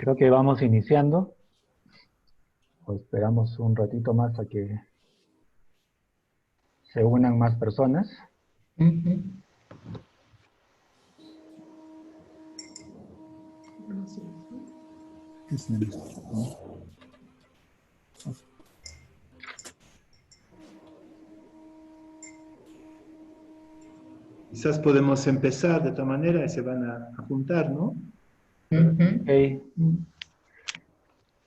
Creo que vamos iniciando, o esperamos un ratito más a que se unan más personas. Ujú. Quizás podemos empezar de esta manera y se van a juntar, ¿no? Ok.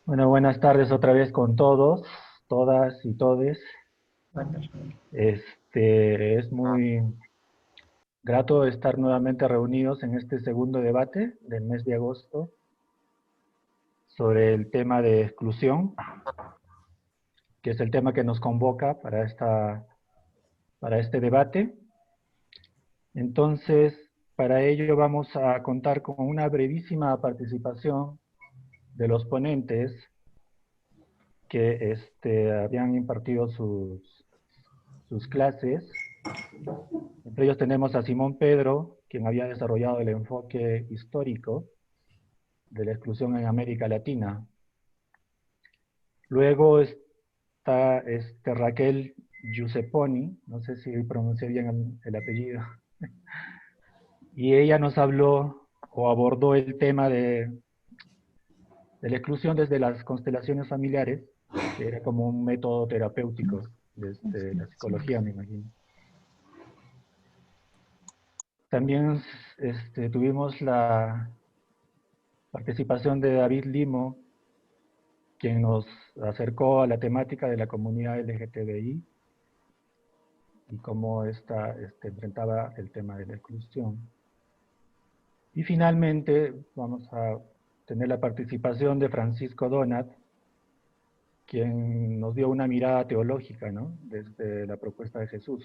Bueno, buenas tardes otra vez con todos, todas y todes. Es muy grato estar nuevamente reunidos en este segundo debate del mes de agosto sobre el tema de exclusión, que es el tema que nos convoca para este debate. Entonces, para ello vamos a contar con una brevísima participación de los ponentes que habían impartido sus clases. Entre ellos tenemos a Simón Pedro, quien había desarrollado el enfoque histórico de la exclusión en América Latina. Luego está Raquel Giusepponi, no sé si pronuncié bien el apellido, y ella nos habló o abordó el tema de la exclusión desde las constelaciones familiares, que era como un método terapéutico desde la psicología, me imagino. También tuvimos la participación de David Limo, quien nos acercó a la temática de la comunidad LGTBI y cómo esta enfrentaba el tema de la exclusión. Y finalmente vamos a tener la participación de Francisco Donat, quien nos dio una mirada teológica, ¿no?, desde la propuesta de Jesús.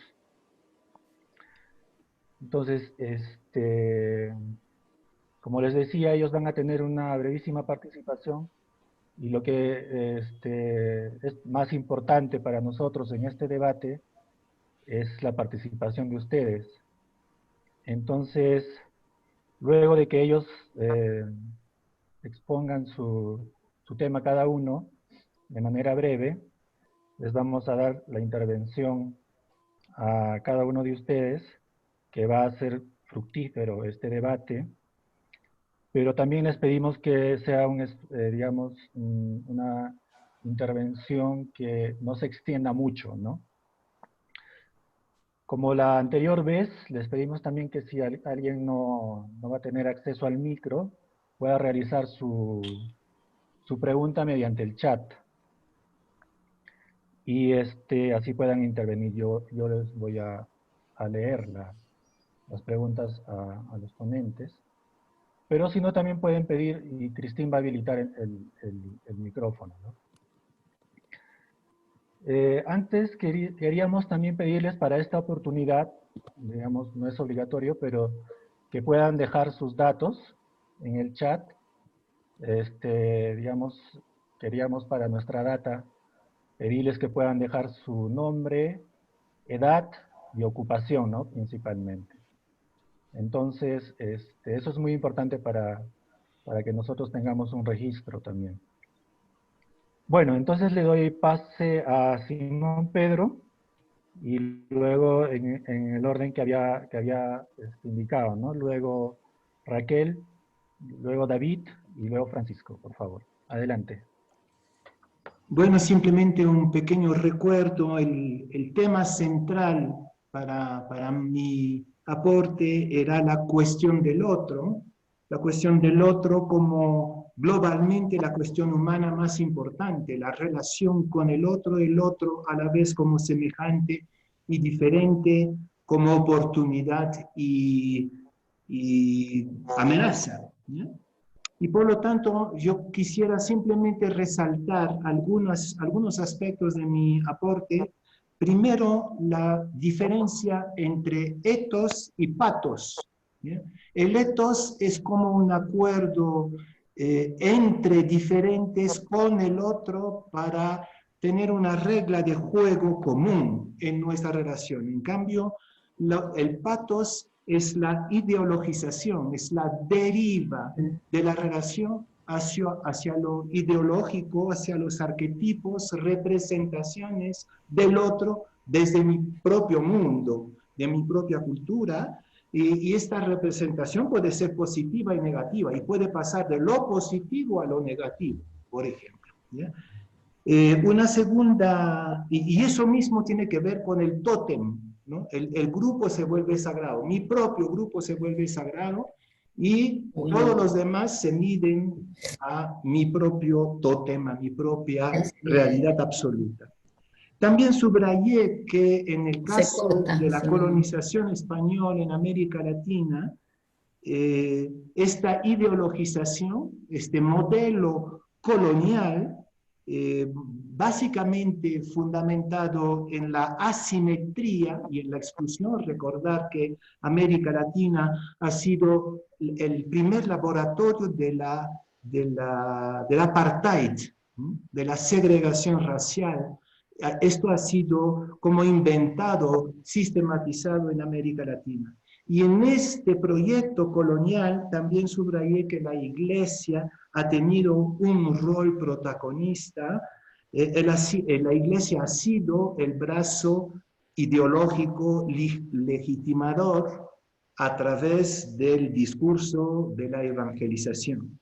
Entonces, como les decía, ellos van a tener una brevísima participación y lo que es más importante para nosotros en este debate es la participación de ustedes. Entonces, luego de que ellos expongan su tema cada uno de manera breve, les vamos a dar la intervención a cada uno de ustedes, que va a ser fructífero este debate, pero también les pedimos que sea digamos, una intervención que no se extienda mucho, ¿no? Como la anterior vez, les pedimos también que si alguien no va a tener acceso al micro, pueda realizar su pregunta mediante el chat. Y así puedan intervenir. Yo les voy a leer las preguntas a los ponentes. Pero si no, también pueden pedir, y Cristín va a habilitar el micrófono, ¿no? Antes queríamos también pedirles para esta oportunidad, digamos, no es obligatorio, pero que puedan dejar sus datos en el chat. Digamos, queríamos para nuestra data pedirles que puedan dejar su nombre, edad y ocupación, ¿no?, principalmente. Entonces, eso es muy importante para que nosotros tengamos un registro también. Bueno, entonces le doy pase a Simón Pedro, y luego en el orden que había indicado, ¿no? Luego Raquel, luego David y luego Francisco, por favor. Adelante. Bueno, simplemente un pequeño recuerdo. El tema central para mi aporte era la cuestión del otro como globalmente la cuestión humana más importante, la relación con el otro a la vez como semejante y diferente, como oportunidad y amenaza, ¿no? Y por lo tanto, yo quisiera simplemente resaltar algunos aspectos de mi aporte. Primero, la diferencia entre ethos y pathos. ¿Ya? El ethos es como un acuerdo entre diferentes con el otro para tener una regla de juego común en nuestra relación. En cambio, el pathos es la ideologización, es la deriva de la relación hacia lo ideológico, hacia los arquetipos, representaciones del otro desde mi propio mundo, de mi propia cultura, y esta representación puede ser positiva y negativa, y puede pasar de lo positivo a lo negativo, por ejemplo. ¿Ya? Una segunda, y eso mismo tiene que ver con el tótem, ¿no? El grupo se vuelve sagrado, mi propio grupo se vuelve sagrado, y todos los demás se miden a mi propio tótem, a mi propia realidad absoluta. También subrayé que en el caso de la colonización española en América Latina, esta ideologización, este modelo colonial, básicamente fundamentado en la asimetría y en la exclusión. Recordar que América Latina ha sido el primer laboratorio del apartheid, de la segregación racial. Esto ha sido como inventado, sistematizado en América Latina. Y en este proyecto colonial también subrayé que la Iglesia ha tenido un rol protagonista. La Iglesia ha sido el brazo ideológico legitimador a través del discurso de la evangelización.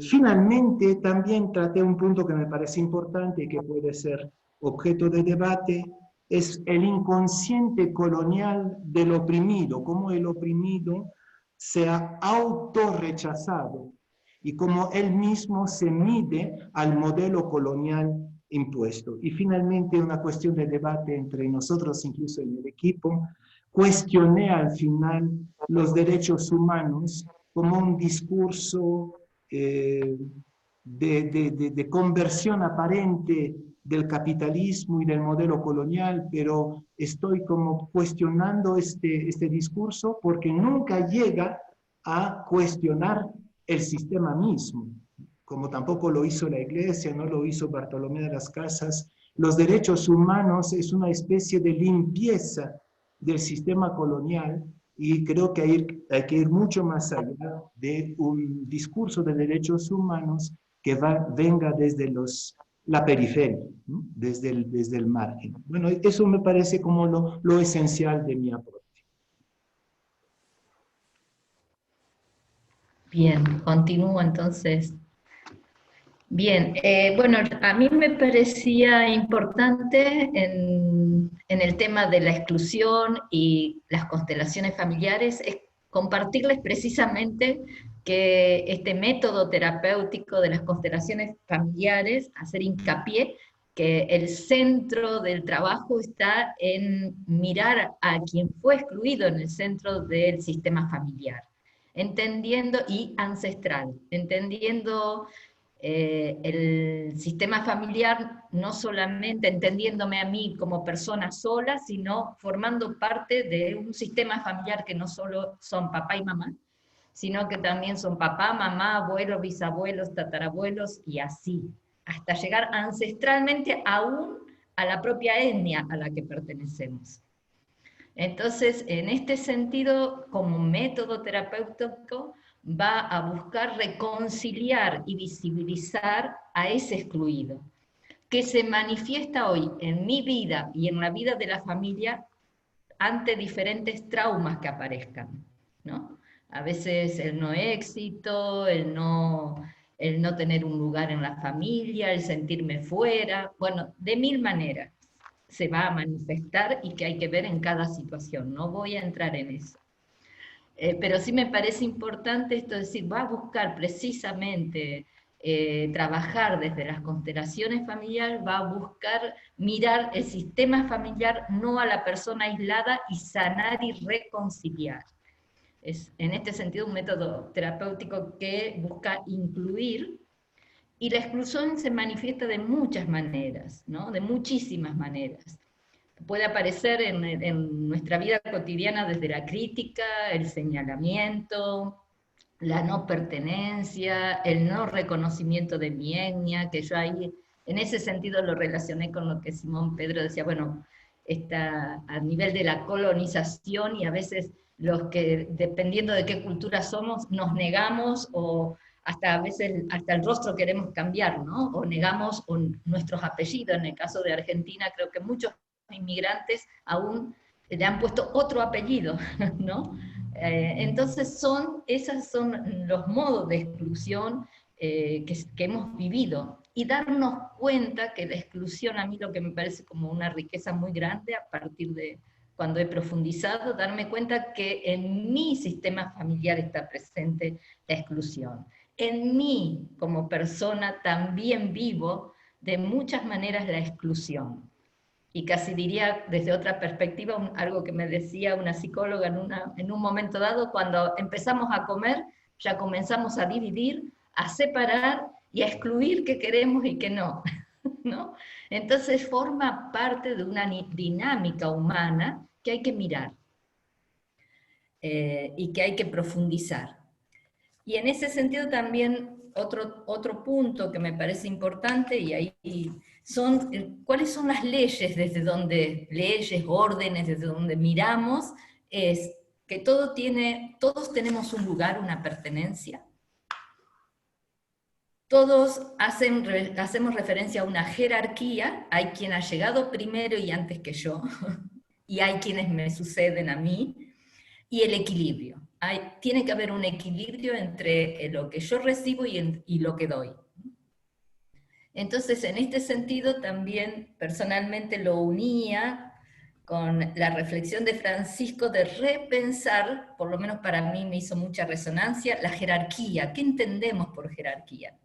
Finalmente, también traté un punto que me parece importante y que puede ser objeto de debate, es el inconsciente colonial del oprimido, cómo el oprimido se ha autorrechazado y cómo él mismo se mide al modelo colonial impuesto. Y finalmente, una cuestión de debate entre nosotros, incluso en el equipo, cuestioné al final los derechos humanos como un discurso de conversión aparente del capitalismo y del modelo colonial, pero estoy como cuestionando este discurso porque nunca llega a cuestionar el sistema mismo, como tampoco lo hizo la Iglesia, no lo hizo Bartolomé de las Casas. Los derechos humanos es una especie de limpieza del sistema colonial, y creo que hay que ir mucho más allá de un discurso de derechos humanos que venga desde la periferia, ¿no? desde el margen. Bueno, eso me parece como lo esencial de mi aporte. Bien, continúo entonces. Bien, bueno, a mí me parecía importante en el tema de la exclusión y las constelaciones familiares, es compartirles precisamente que este método terapéutico de las constelaciones familiares, hacer hincapié que el centro del trabajo está en mirar a quien fue excluido en el centro del sistema familiar, entendiendo, y ancestral, entendiendo el sistema familiar, no solamente entendiéndome a mí como persona sola, sino formando parte de un sistema familiar que no solo son papá y mamá, sino que también son papá, mamá, abuelos, bisabuelos, tatarabuelos, y así, hasta llegar ancestralmente aún a la propia etnia a la que pertenecemos. Entonces, en este sentido, como método terapéutico, va a buscar reconciliar y visibilizar a ese excluido, que se manifiesta hoy en mi vida y en la vida de la familia ante diferentes traumas que aparezcan, ¿no? A veces el no éxito, el no tener un lugar en la familia, el sentirme fuera, bueno, de mil maneras se va a manifestar y que hay que ver en cada situación. No voy a entrar en eso. Pero sí me parece importante esto, es decir, va a buscar precisamente trabajar desde las constelaciones familiares, va a buscar mirar el sistema familiar, no a la persona aislada, y sanar y reconciliar. Es en este sentido un método terapéutico que busca incluir, y la exclusión se manifiesta de muchas maneras, ¿no? De muchísimas maneras. Puede aparecer en nuestra vida cotidiana desde la crítica, el señalamiento, la no pertenencia, el no reconocimiento de mi etnia, que yo ahí, en ese sentido lo relacioné con lo que Simón Pedro decía, bueno, está a nivel de la colonización, y a veces los que, dependiendo de qué cultura somos, nos negamos o hasta a veces hasta el rostro queremos cambiar, ¿no? O negamos nuestros apellidos. En el caso de Argentina, creo que muchos inmigrantes aún le han puesto otro apellido, ¿no? Entonces esos son los modos de exclusión que hemos vivido. Y darnos cuenta que la exclusión, a mí lo que me parece como una riqueza muy grande a partir de cuando he profundizado, darme cuenta que en mi sistema familiar está presente la exclusión. En mí, como persona, también vivo de muchas maneras la exclusión. Y casi diría desde otra perspectiva, algo que me decía una psicóloga en un momento dado, cuando empezamos a comer, ya comenzamos a dividir, a separar y a excluir qué queremos y qué no, ¿no? Entonces forma parte de una dinámica humana que hay que mirar y que hay que profundizar. Y en ese sentido también otro punto que me parece importante, y ahí son, ¿cuáles son las leyes leyes, órdenes, desde donde miramos? Es que todos tenemos un lugar, una pertenencia. Todos hacemos referencia a una jerarquía, hay quien ha llegado primero y antes que yo, y hay quienes me suceden a mí, y el equilibrio. Tiene que haber un equilibrio entre lo que yo recibo y lo que doy. Entonces, en este sentido, también personalmente lo unía con la reflexión de Francisco de repensar, por lo menos para mí me hizo mucha resonancia, la jerarquía. ¿Qué entendemos por jerarquía?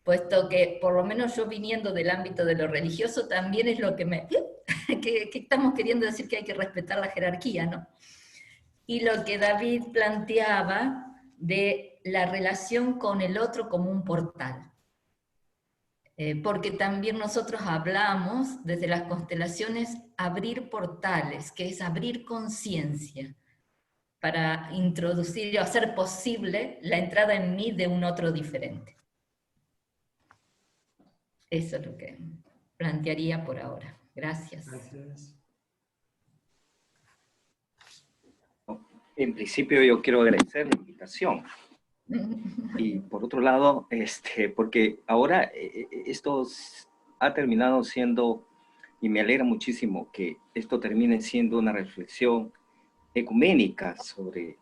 Puesto que, por lo menos yo viniendo del ámbito de lo religioso, también es lo que que estamos queriendo decir que hay que respetar la jerarquía, ¿no? Y lo que David planteaba de la relación con el otro como un portal. Porque también nosotros hablamos desde las constelaciones abrir portales, que es abrir conciencia, para introducir o hacer posible la entrada en mí de un otro diferente. Eso es lo que plantearía por ahora. Gracias. Gracias. En principio yo quiero agradecer la invitación. Y por otro lado, porque ahora esto ha terminado siendo, y me alegra muchísimo que esto termine siendo una reflexión ecuménica sobre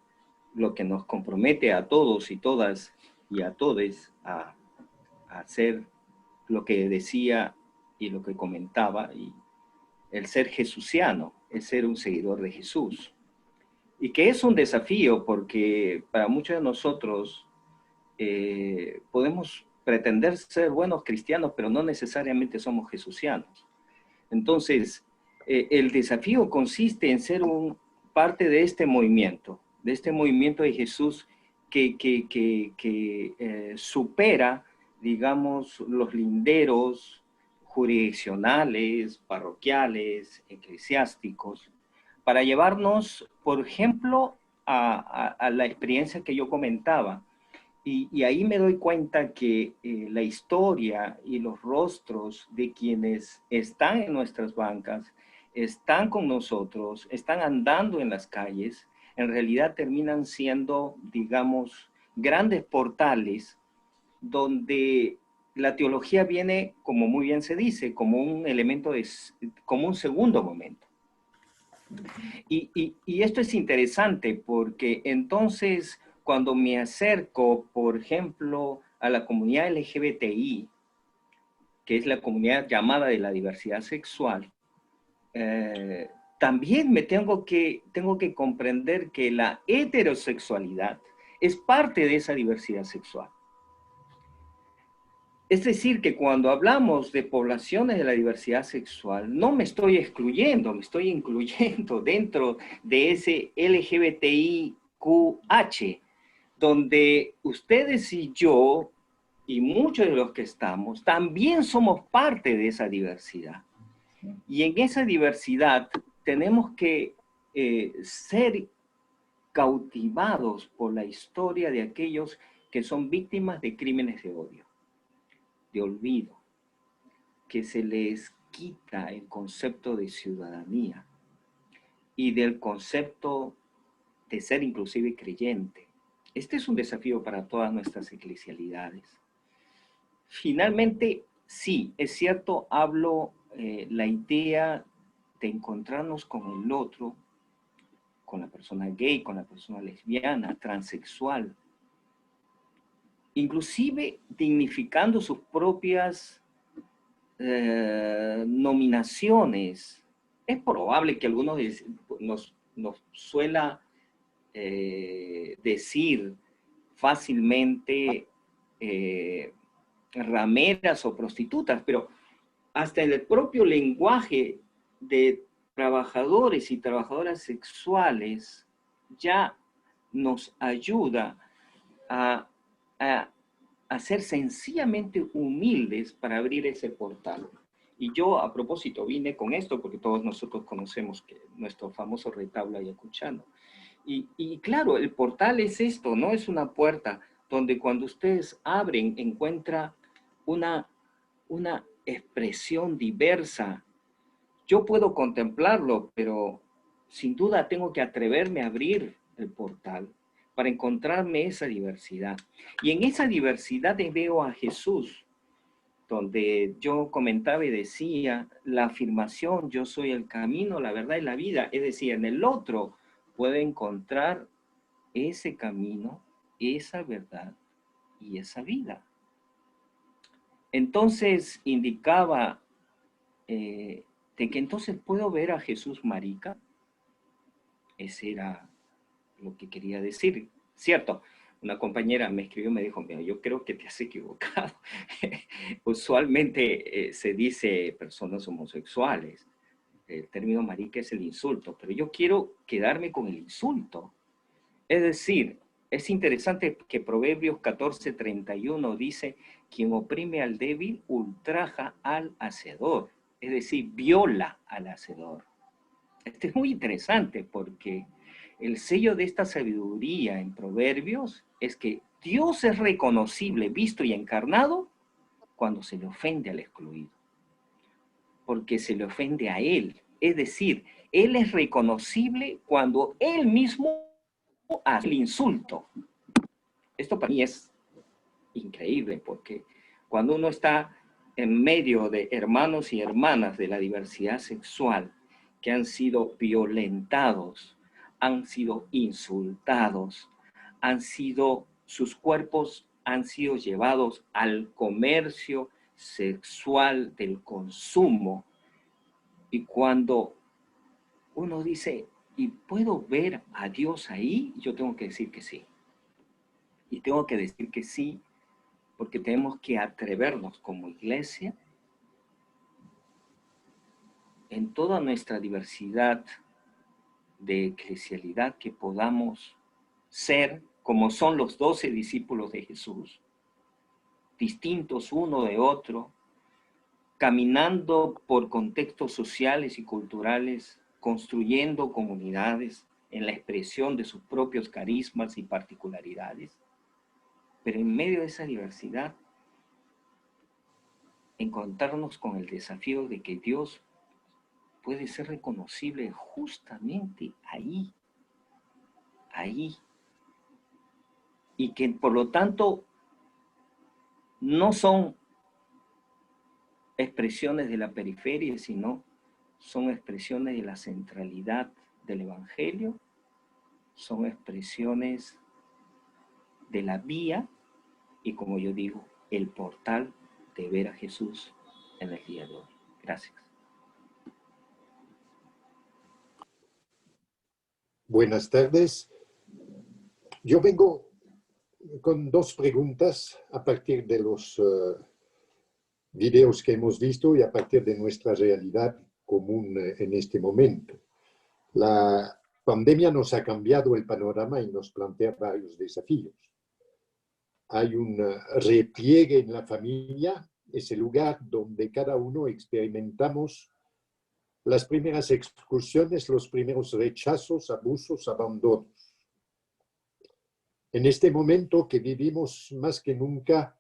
lo que nos compromete a todos y todas y a todes a hacer lo que decía y lo que comentaba, y el ser jesuciano, el ser un seguidor de Jesús. Y que es un desafío porque para muchos de nosotros podemos pretender ser buenos cristianos, pero no necesariamente somos jesucianos. Entonces, el desafío consiste en ser parte de este movimiento de Jesús que supera, digamos, los linderos jurisdiccionales, parroquiales, eclesiásticos, para llevarnos, por ejemplo, a la experiencia que yo comentaba. Y ahí me doy cuenta que la historia y los rostros de quienes están en nuestras bancas, están con nosotros, están andando en las calles, en realidad terminan siendo, digamos, grandes portales donde la teología viene, como muy bien se dice, como un elemento, como un segundo momento. Y esto es interesante porque entonces cuando me acerco, por ejemplo, a la comunidad LGBTI, que es la comunidad llamada de la diversidad sexual, también tengo que comprender que la heterosexualidad es parte de esa diversidad sexual. Es decir, que cuando hablamos de poblaciones de la diversidad sexual, no me estoy excluyendo, me estoy incluyendo dentro de ese LGBTIQH, donde ustedes y yo, y muchos de los que estamos, también somos parte de esa diversidad. Y en esa diversidad tenemos que ser cautivados por la historia de aquellos que son víctimas de crímenes de odio, de olvido, que se les quita el concepto de ciudadanía y del concepto de ser inclusive creyente. este es un desafío para todas nuestras eclesialidades. Finalmente, sí, es cierto, hablo la idea de encontrarnos con el otro, con la persona gay, con la persona lesbiana, transexual, inclusive dignificando sus propias nominaciones. Es probable que algunos nos suela decir fácilmente rameras o prostitutas, pero hasta en el propio lenguaje de trabajadores y trabajadoras sexuales ya nos ayuda a ser sencillamente humildes para abrir ese portal. Y yo, a propósito, vine con esto porque todos nosotros conocemos que nuestro famoso retablo ayacuchano. Y claro, el portal es esto, no es una puerta donde cuando ustedes abren encuentra una expresión diversa. Yo puedo contemplarlo, pero sin duda tengo que atreverme a abrir el portal para encontrarme esa diversidad. Y en esa diversidad veo a Jesús, donde yo comentaba y decía la afirmación, yo soy el camino, la verdad y la vida. Es decir, en el otro puedo encontrar ese camino, esa verdad y esa vida. Entonces indicaba de que entonces puedo ver a Jesús marica. Ese era lo que quería decir, ¿cierto? Una compañera me escribió y me dijo, mira, yo creo que te has equivocado. Usualmente se dice personas homosexuales. El término marica es el insulto, pero yo quiero quedarme con el insulto. Es decir, es interesante que Proverbios 14:31 dice, quien oprime al débil ultraja al hacedor, es decir, viola al hacedor. Este es muy interesante porque el sello de esta sabiduría en Proverbios es que Dios es reconocible, visto y encarnado cuando se le ofende al excluido, porque se le ofende a Él. Es decir, Él es reconocible cuando Él mismo hace el insulto. Esto para mí es increíble porque cuando uno está en medio de hermanos y hermanas de la diversidad sexual que han sido violentados, han sido insultados, sus cuerpos han sido llevados al comercio sexual del consumo. Y cuando uno dice, ¿y puedo ver a Dios ahí? Yo tengo que decir que sí. Y tengo que decir que sí, porque tenemos que atrevernos como iglesia en toda nuestra diversidad de eclesialidad que podamos ser como son los 12 discípulos de Jesús, distintos uno de otro, caminando por contextos sociales y culturales, construyendo comunidades en la expresión de sus propios carismas y particularidades. Pero en medio de esa diversidad, encontrarnos con el desafío de que Dios puede ser reconocible justamente ahí, y que por lo tanto no son expresiones de la periferia, sino son expresiones de la centralidad del Evangelio, son expresiones de la vía y, como yo digo, el portal de ver a Jesús en el día de hoy. Gracias. Buenas tardes. Yo vengo con dos preguntas a partir de los videos que hemos visto y a partir de nuestra realidad común en este momento. La pandemia nos ha cambiado el panorama y nos plantea varios desafíos. Hay un repliegue en la familia, ese lugar donde cada uno experimentamos las primeras exclusiones, los primeros rechazos, abusos, abandonos. En este momento que vivimos más que nunca,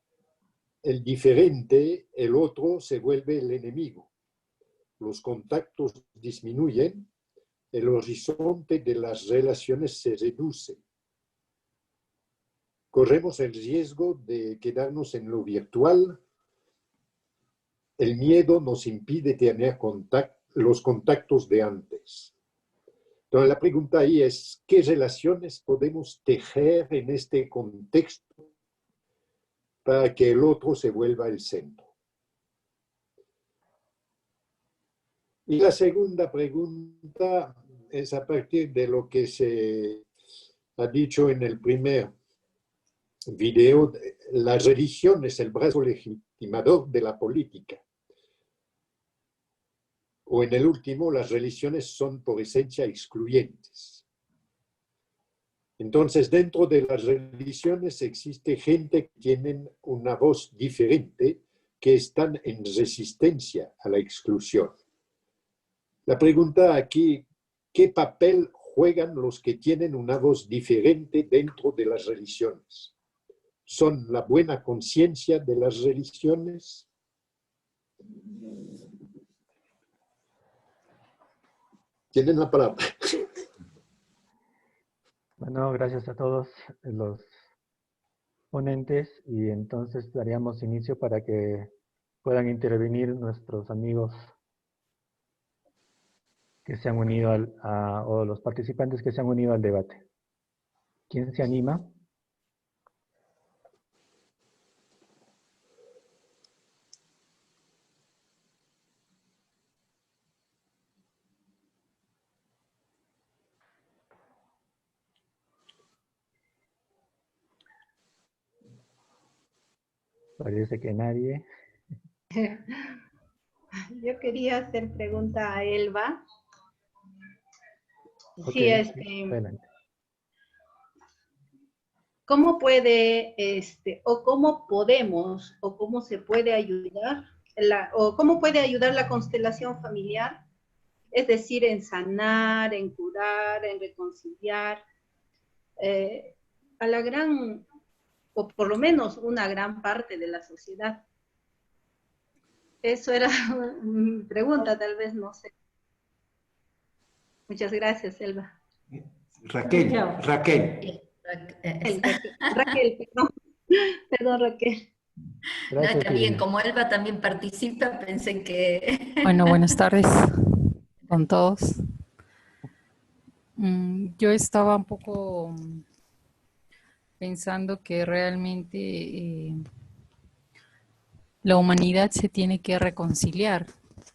el diferente, el otro, se vuelve el enemigo. Los contactos disminuyen, el horizonte de las relaciones se reduce. corremos el riesgo de quedarnos en lo virtual. El miedo nos impide tener los contactos de antes. Entonces la pregunta ahí es, ¿qué relaciones podemos tejer en este contexto para que el otro se vuelva el centro? Y la segunda pregunta es a partir de lo que se ha dicho en el primer video, la religión es el brazo legitimador de la política. O en el último, las religiones son por esencia excluyentes. Entonces, dentro de las religiones existe gente que tienen una voz diferente, que están en resistencia a la exclusión. La pregunta aquí, ¿qué papel juegan los que tienen una voz diferente dentro de las religiones? ¿Son la buena conciencia de las religiones? Tienen la palabra. Bueno, gracias a todos los ponentes y entonces daríamos inicio para que puedan intervenir nuestros amigos que se han unido o los participantes que se han unido al debate. ¿Quién se anima? Parece que nadie. Yo quería hacer pregunta a Elba. Ok, Sí, adelante. ¿cómo puede, o cómo podemos, o cómo se puede ayudar, o cómo puede ayudar la constelación familiar? Es decir, en sanar, en curar, en reconciliar, a la gran, o por lo menos una gran parte de la sociedad. Eso era mi pregunta, tal vez, no sé. Muchas gracias, Elba. Raquel. Raquel, perdón. Perdón, Raquel. No, Gracias, está bien, Irina. como Elba también participa, pensé que... Bueno, buenas tardes con todos. Yo estaba un poco pensando que realmente la humanidad se tiene que reconciliar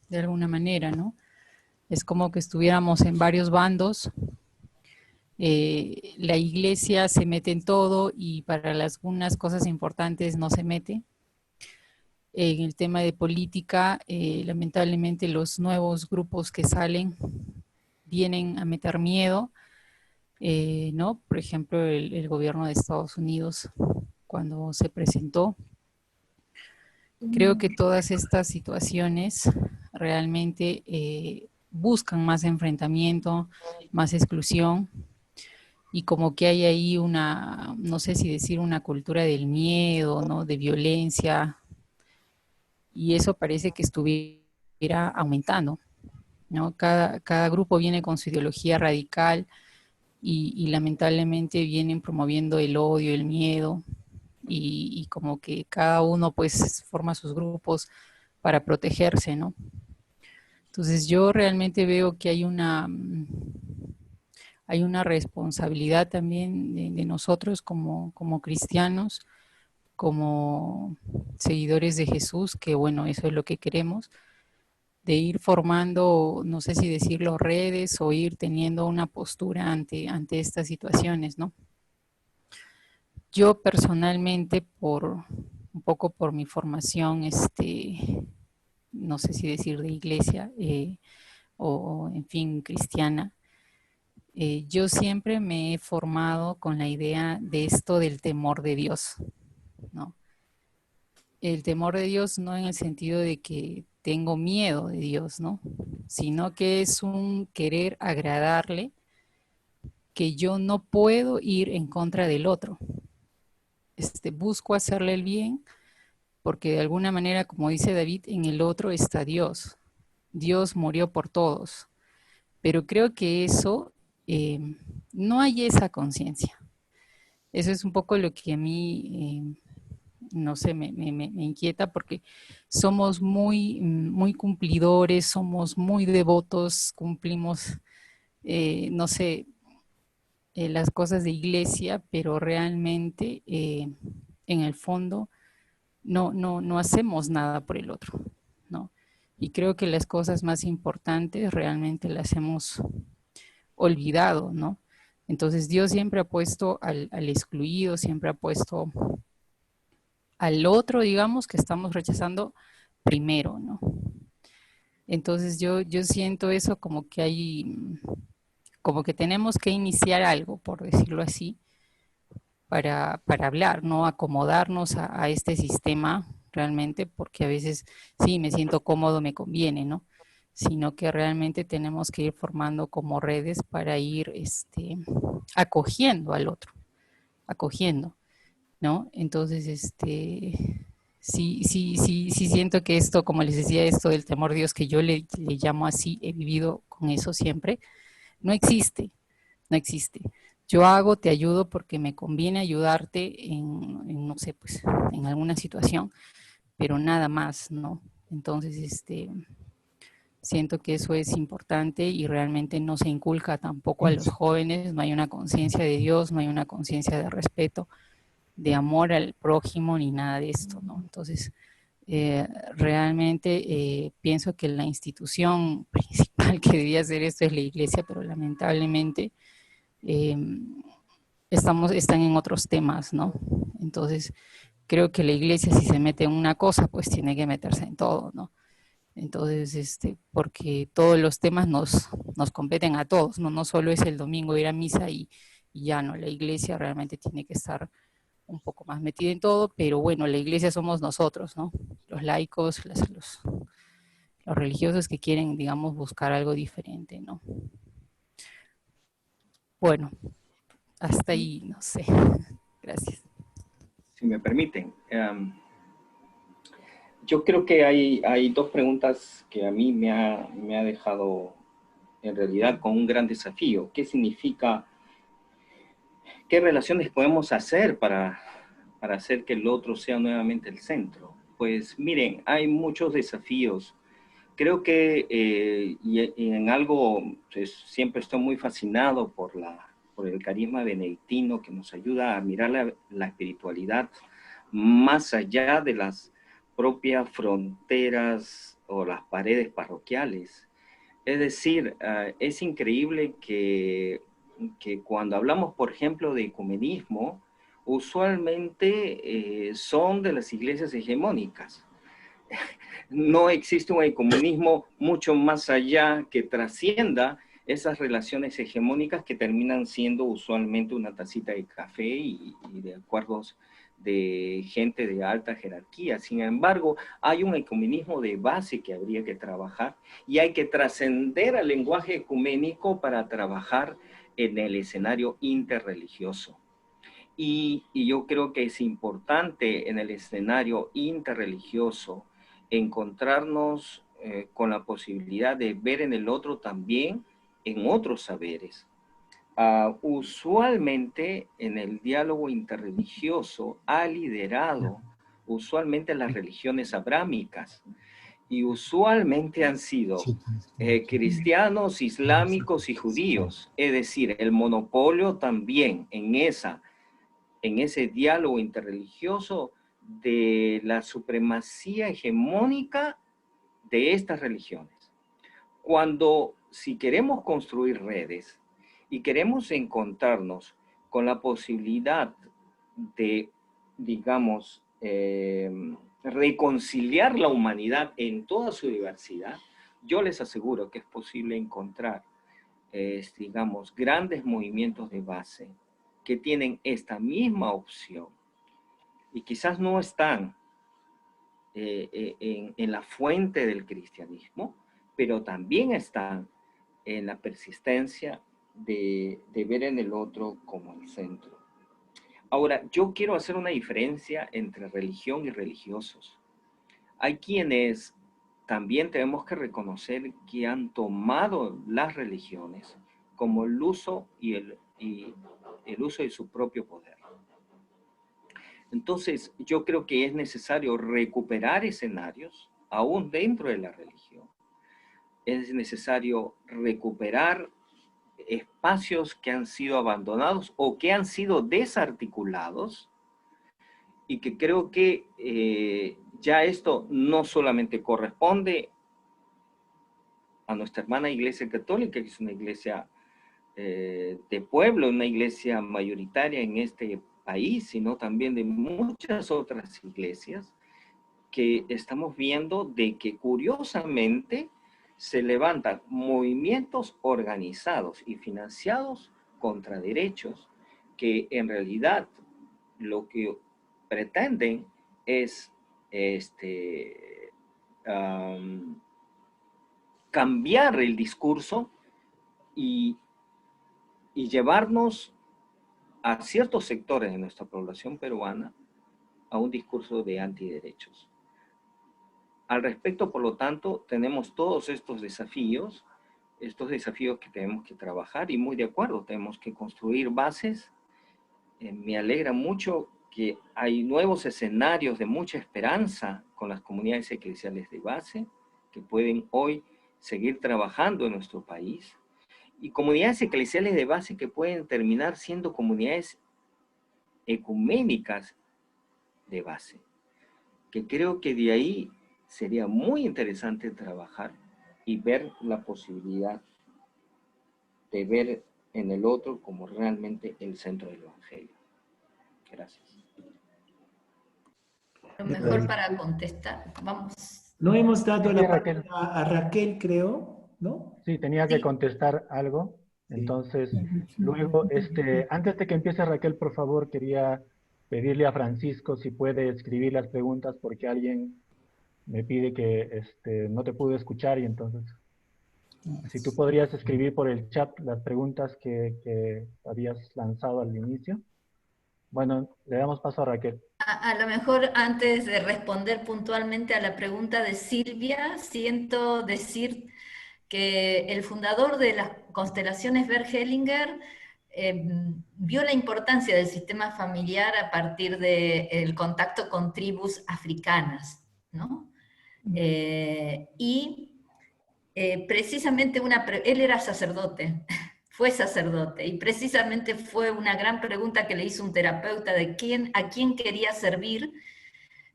de alguna manera, ¿no? Es como que estuviéramos en varios bandos. La iglesia se mete en todo y para algunas cosas importantes no se mete. En el tema de política, lamentablemente los nuevos grupos que salen vienen a meter miedo, ¿no? Por ejemplo, el gobierno de Estados Unidos, cuando se presentó. Creo que todas estas situaciones realmente buscan más enfrentamiento, más exclusión, y como que hay ahí una, no sé si decir una cultura del miedo, ¿no? De violencia, y eso parece que estuviera aumentando, ¿no? Cada grupo viene con su ideología radical y lamentablemente vienen promoviendo el odio, el miedo, y como que cada uno pues forma sus grupos para protegerse, ¿no? Entonces yo realmente veo que hay una responsabilidad también de nosotros como cristianos, como seguidores de Jesús, que bueno, eso es lo que queremos, de ir formando, no sé si decirlo, redes o ir teniendo una postura ante estas situaciones, ¿no? Yo personalmente, un poco por mi formación, no sé si decir de iglesia, o en fin, cristiana, yo siempre me he formado con la idea de esto del temor de Dios, ¿no? El temor de Dios no en el sentido de que tengo miedo de Dios, ¿no? Sino que es un querer agradarle, que yo no puedo ir en contra del otro. Busco hacerle el bien, porque de alguna manera, como dice David, en el otro está Dios. Dios murió por todos. Pero creo que eso, no hay esa conciencia. eso es un poco lo que a mí, no sé, me inquieta, porque somos muy cumplidores, somos muy devotos, cumplimos, no sé, las cosas de iglesia, pero realmente en el fondo no hacemos nada por el otro, ¿no? Y creo que las cosas más importantes realmente las hemos olvidado, ¿no? Entonces Dios siempre ha puesto al excluido, siempre ha puesto al otro, digamos, que estamos rechazando primero, ¿no? Entonces yo siento eso como que como que tenemos que iniciar algo, por decirlo así, para hablar, ¿no? Acomodarnos a este sistema realmente, porque a veces sí, me siento cómodo, me conviene, ¿no? Sino que realmente tenemos que ir formando como redes para ir acogiendo al otro, acogiendo, ¿no? Entonces, sí siento que esto, como les decía, esto del temor de Dios, que yo le llamo así, he vivido con eso siempre, no existe, no existe. Yo hago, te ayudo porque me conviene ayudarte no sé, pues, en alguna situación, pero nada más, ¿no? Entonces, siento que eso es importante y realmente no se inculca tampoco a los jóvenes, no hay una conciencia de Dios, no hay una conciencia de respeto, de amor al prójimo, ni nada de esto, ¿no? Entonces, realmente pienso que la institución principal que debía hacer esto es la iglesia, pero lamentablemente están en otros temas, ¿no? Entonces, creo que la iglesia, si se mete en una cosa, pues tiene que meterse en todo, ¿no? Entonces, porque todos los temas nos competen a todos, ¿no? No solo es el domingo ir a misa y ya, ¿no? La iglesia realmente tiene que estar un poco más metida en todo, pero bueno, la iglesia somos nosotros, ¿no? Los laicos, los religiosos que quieren, digamos, buscar algo diferente, ¿no? Bueno, hasta ahí, no sé. Gracias. Si me permiten. Yo creo que hay dos preguntas que a mí me ha dejado en realidad con un gran desafío. ¿Qué significa, qué relaciones podemos hacer para hacer que el otro sea nuevamente el centro? Pues miren, hay muchos desafíos. Creo que y en algo pues, siempre estoy muy fascinado por el carisma benedictino que nos ayuda a mirar la espiritualidad más allá de las propias fronteras o las paredes parroquiales. Es decir, es increíble que cuando hablamos, por ejemplo, de ecumenismo, usualmente son de las iglesias hegemónicas. No existe un ecumenismo mucho más allá que trascienda esas relaciones hegemónicas que terminan siendo usualmente una tacita de café y de acuerdos de gente de alta jerarquía. Sin embargo, hay un ecumenismo de base que habría que trabajar y hay que trascender al lenguaje ecuménico para trabajar en el escenario interreligioso. Y yo creo que es importante en el escenario interreligioso encontrarnos con la posibilidad de ver en el otro también en otros saberes. Usualmente en el diálogo interreligioso ha liderado usualmente las religiones abrámicas y usualmente han sido cristianos, islámicos y judíos. Es decir, el monopolio también en ese diálogo interreligioso de la supremacía hegemónica de estas religiones. Si queremos construir redes y queremos encontrarnos con la posibilidad de, digamos, reconciliar la humanidad en toda su diversidad, yo les aseguro que es posible encontrar, digamos, grandes movimientos de base que tienen esta misma opción y quizás no están en la fuente del cristianismo, pero también están en la persistencia de ver en el otro como el centro. Ahora, yo quiero hacer una diferencia entre religión y religiosos. Hay quienes también tenemos que reconocer que han tomado las religiones como el uso y el uso de su propio poder. Entonces, yo creo que es necesario recuperar escenarios, aún dentro de la religión. Es necesario recuperar espacios que han sido abandonados o que han sido desarticulados, y que creo que ya esto no solamente corresponde a nuestra hermana Iglesia Católica, que es una iglesia de pueblo, una iglesia mayoritaria en este país, sino también de muchas otras iglesias, que estamos viendo de que curiosamente se levantan movimientos organizados y financiados contra derechos que en realidad lo que pretenden es cambiar el discurso y llevarnos a ciertos sectores de nuestra población peruana a un discurso de antiderechos. Al respecto, por lo tanto, tenemos todos estos desafíos que tenemos que trabajar, y muy de acuerdo, tenemos que construir bases. Me alegra mucho que hay nuevos escenarios de mucha esperanza con las comunidades eclesiales de base, que pueden hoy seguir trabajando en nuestro país, y comunidades eclesiales de base que pueden terminar siendo comunidades ecuménicas de base, que creo que de ahí sería muy interesante trabajar y ver la posibilidad de ver en el otro como realmente el centro del Evangelio. Gracias. Lo mejor para contestar, vamos. No hemos dado Sí, la Raquel. palabra a Raquel, creo, ¿no? Sí, tenía que contestar algo. Entonces, luego, antes de que empiece Raquel, por favor, quería pedirle a Francisco si puede escribir las preguntas, porque alguien me pide que no te pude escuchar, y entonces, si tú podrías escribir por el chat las preguntas que habías lanzado al inicio. Bueno, le damos paso a Raquel. A lo mejor antes de responder puntualmente a la pregunta de Silvia, siento decir que el fundador de las constelaciones Bert Hellinger vio la importancia del sistema familiar a partir del contacto con tribus africanas, ¿no? Precisamente él era sacerdote, fue sacerdote, y precisamente fue una gran pregunta que le hizo un terapeuta de a quién quería servir,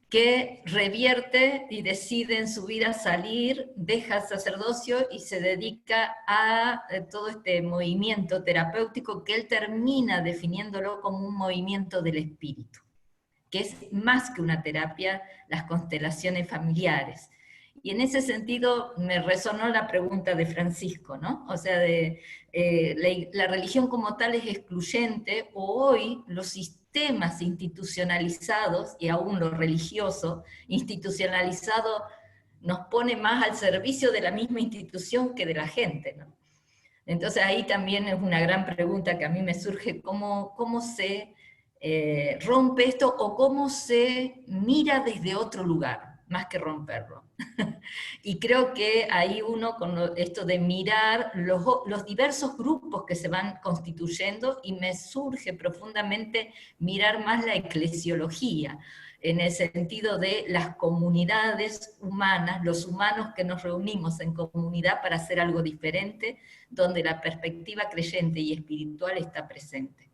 que revierte y decide en su vida salir, deja el sacerdocio y se dedica a todo este movimiento terapéutico que él termina definiéndolo como un movimiento del espíritu, que es más que una terapia, las constelaciones familiares. Y en ese sentido me resonó la pregunta de Francisco, ¿no? O sea, la religión como tal es excluyente, o hoy los sistemas institucionalizados, y aún lo religioso institucionalizado, nos pone más al servicio de la misma institución que de la gente, ¿no? Entonces ahí también es una gran pregunta que a mí me surge, ¿cómo se rompe esto, o cómo se mira desde otro lugar, más que romperlo? Y creo que ahí uno, con esto de mirar los diversos grupos que se van constituyendo, y me surge profundamente mirar más la eclesiología, en el sentido de las comunidades humanas, los humanos que nos reunimos en comunidad para hacer algo diferente, donde la perspectiva creyente y espiritual está presente.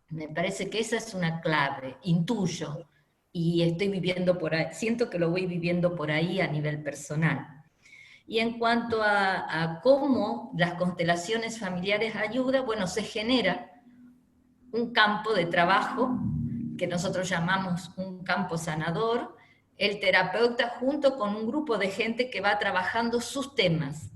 Me parece que esa es una clave, intuyo, y estoy viviendo por ahí, siento que lo voy viviendo por ahí a nivel personal. Y en cuanto a cómo las constelaciones familiares ayudan, bueno, se genera un campo de trabajo que nosotros llamamos un campo sanador, el terapeuta junto con un grupo de gente que va trabajando sus temas.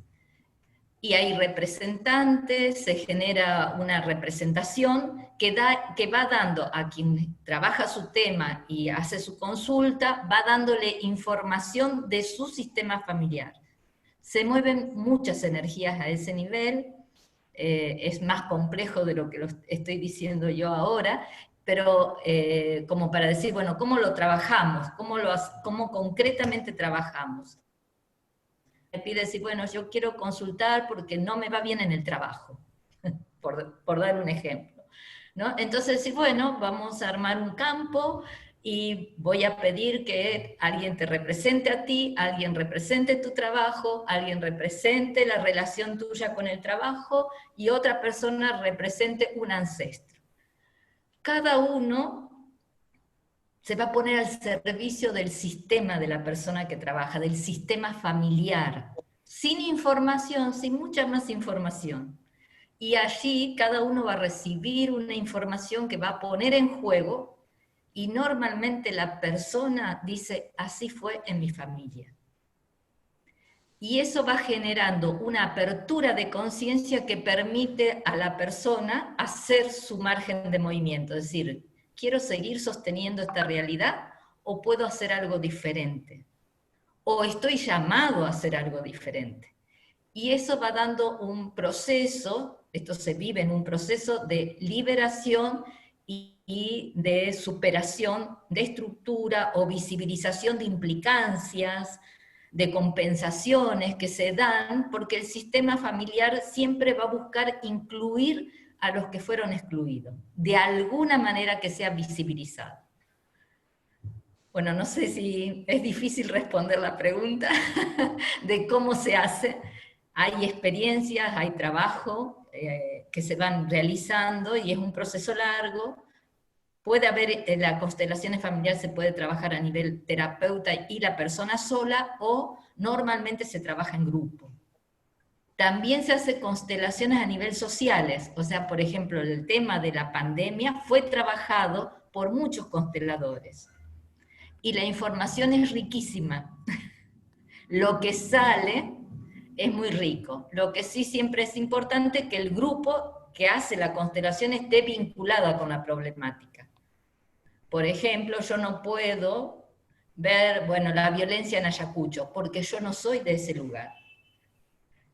Y hay representantes, se genera una representación que va dando a quien trabaja su tema y hace su consulta, va dándole información de su sistema familiar. Se mueven muchas energías a ese nivel, es más complejo de lo que lo estoy diciendo yo ahora, pero como para decir, bueno, ¿cómo lo trabajamos? ¿Cómo concretamente trabajamos? Me pide decir, bueno, yo quiero consultar porque no me va bien en el trabajo, por dar un ejemplo, ¿no? Entonces, sí, bueno, vamos a armar un campo, y voy a pedir que alguien te represente a ti, alguien represente tu trabajo, alguien represente la relación tuya con el trabajo y otra persona represente un ancestro. Cada uno se va a poner al servicio del sistema de la persona que trabaja, del sistema familiar, sin información, sin mucha más información. Y allí cada uno va a recibir una información que va a poner en juego, y normalmente la persona dice, así fue en mi familia. Y eso va generando una apertura de conciencia que permite a la persona hacer su margen de movimiento, es decir, ¿quiero seguir sosteniendo esta realidad o puedo hacer algo diferente? ¿O estoy llamado a hacer algo diferente? Y eso va dando un proceso, esto se vive en un proceso de liberación y de superación de estructura o visibilización de implicancias, de compensaciones que se dan, porque el sistema familiar siempre va a buscar incluir a los que fueron excluidos, de alguna manera que sea visibilizado. Bueno, no sé si es difícil responder la pregunta de cómo se hace. Hay experiencias, hay trabajo que se van realizando y es un proceso largo. Puede haber, en las constelaciones familiares se puede trabajar a nivel terapeuta y la persona sola, o normalmente se trabaja en grupo. También se hace constelaciones a nivel sociales, o sea, por ejemplo, el tema de la pandemia fue trabajado por muchos consteladores. Y la información es riquísima. Lo que sale es muy rico. Lo que sí siempre es importante es que el grupo que hace la constelación esté vinculado con la problemática. Por ejemplo, yo no puedo ver, bueno, la violencia en Ayacucho, porque yo no soy de ese lugar.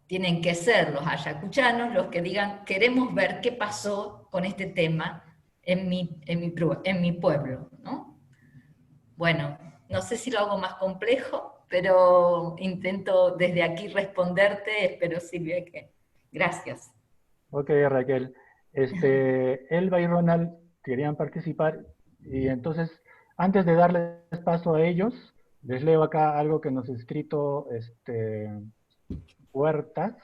Tienen que ser los ayacuchanos los que digan, queremos ver qué pasó con este tema en mi pueblo, ¿no? Bueno, no sé si lo hago más complejo, pero intento desde aquí responderte, espero Silvia que... Gracias. Ok, Raquel. Elba y Ronald querían participar y entonces, antes de darles paso a ellos, les leo acá algo que nos ha escrito Huertas.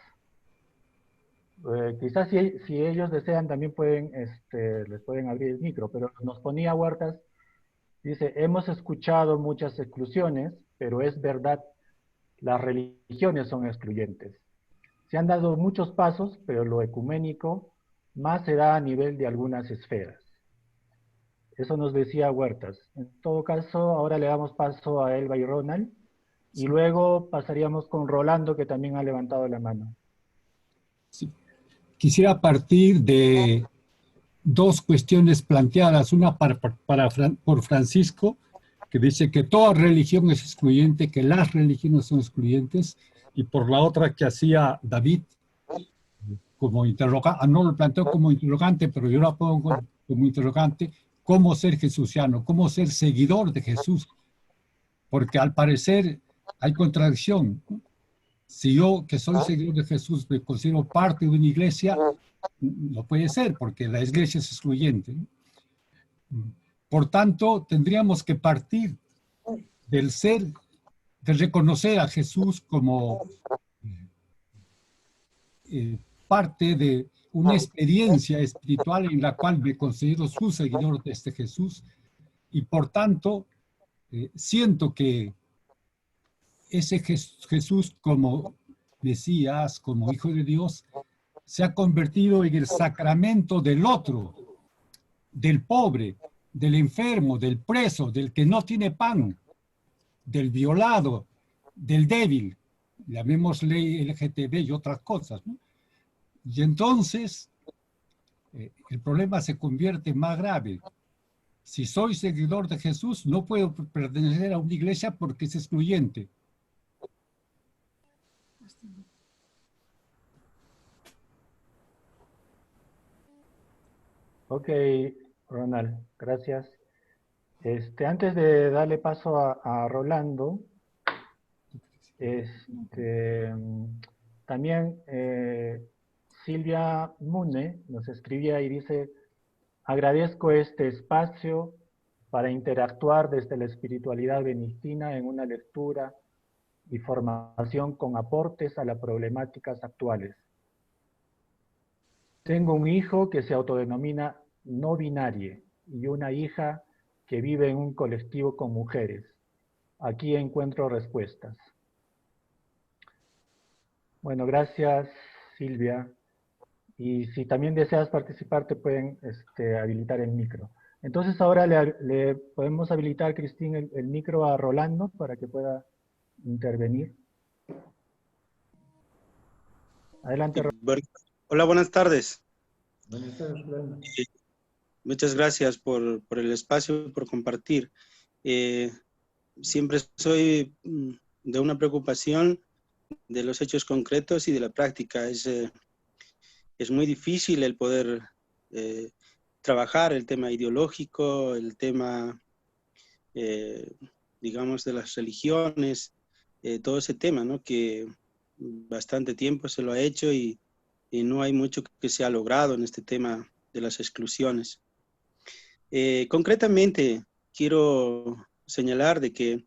Quizás si ellos desean también les pueden abrir el micro, pero nos ponía Huertas, dice, hemos escuchado muchas exclusiones, pero es verdad, las religiones son excluyentes. Se han dado muchos pasos, pero lo ecuménico más se da a nivel de algunas esferas. Eso nos decía Huertas. En todo caso, ahora le damos paso a Elba y Ronald, y luego pasaríamos con Rolando, que también ha levantado la mano. Sí. Quisiera partir de dos cuestiones planteadas, una por Francisco, que dice que toda religión es excluyente, que las religiones son excluyentes, y por la otra que hacía David, como interrogante, no lo planteo como interrogante, pero yo la pongo como interrogante, ¿cómo ser jesuciano? ¿Cómo ser seguidor de Jesús? Porque al parecer hay contradicción. Si yo, que soy seguidor de Jesús, me considero parte de una iglesia, no puede ser, porque la iglesia es excluyente. Por tanto, tendríamos que partir del ser, de reconocer a Jesús como parte de una experiencia espiritual en la cual me considero su seguidor de este Jesús, y por tanto, siento que ese Jesús como Mesías, como Hijo de Dios, se ha convertido en el sacramento del otro, del pobre, del enfermo, del preso, del que no tiene pan, del violado, del débil, llamémosle LGTB y otras cosas, ¿no? Y entonces el problema se convierte más grave. Si soy seguidor de Jesús, no puedo pertenecer a una iglesia porque es excluyente. Ok, Ronald, gracias. Antes de darle paso a Rolando, también Silvia Mune nos escribía y dice, agradezco este espacio para interactuar desde la espiritualidad benedictina en una lectura y formación con aportes a las problemáticas actuales. Tengo un hijo que se autodenomina no binario y una hija que vive en un colectivo con mujeres. Aquí encuentro respuestas. Bueno, gracias Silvia. Y si también deseas participar, te pueden habilitar el micro. Entonces ahora le podemos habilitar, Cristina, el micro a Rolando para que pueda intervenir. Adelante, Rolando. Hola, buenas tardes. Buenas tardes, Rolando. Muchas gracias por el espacio y por compartir. Siempre soy de una preocupación de los hechos concretos y de la práctica. Es muy difícil el poder trabajar el tema ideológico, el tema, digamos, de las religiones, todo ese tema, ¿no? Que bastante tiempo se lo ha hecho y no hay mucho que se ha logrado en este tema de las exclusiones. Concretamente, quiero señalar de que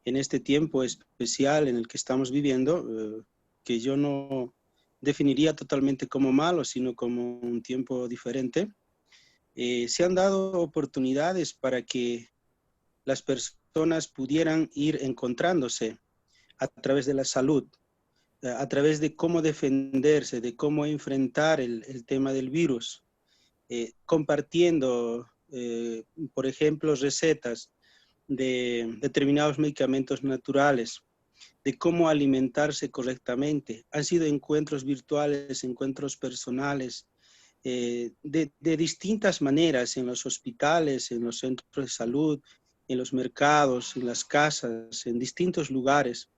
en este tiempo especial en el que estamos viviendo, que yo no definiría totalmente como malo, sino como un tiempo diferente, se han dado oportunidades para que las personas pudieran ir encontrándose a través de la salud, a través de cómo defenderse, de cómo enfrentar el tema del virus, compartiendo, por ejemplo, recetas de determinados medicamentos naturales, de cómo alimentarse correctamente. Han sido encuentros virtuales, encuentros personales, de distintas maneras en los hospitales, en los centros de salud, en los mercados, en las casas, en distintos lugares.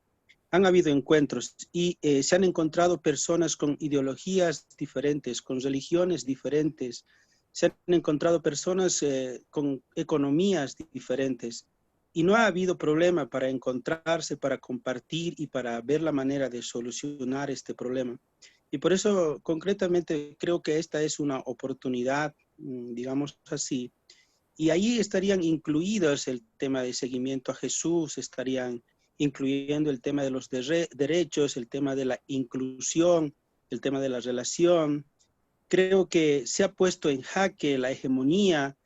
Han habido encuentros y se han encontrado personas con ideologías diferentes, con religiones diferentes. Se han encontrado personas con economías diferentes. Y no ha habido problema para encontrarse, para compartir y para ver la manera de solucionar este problema. Y por eso, concretamente, creo que esta es una oportunidad, digamos así. Y ahí estarían incluidos el tema de seguimiento a Jesús, estarían incluyendo el tema de los derechos, el tema de la inclusión, el tema de la relación. Creo que se ha puesto en jaque la hegemonía,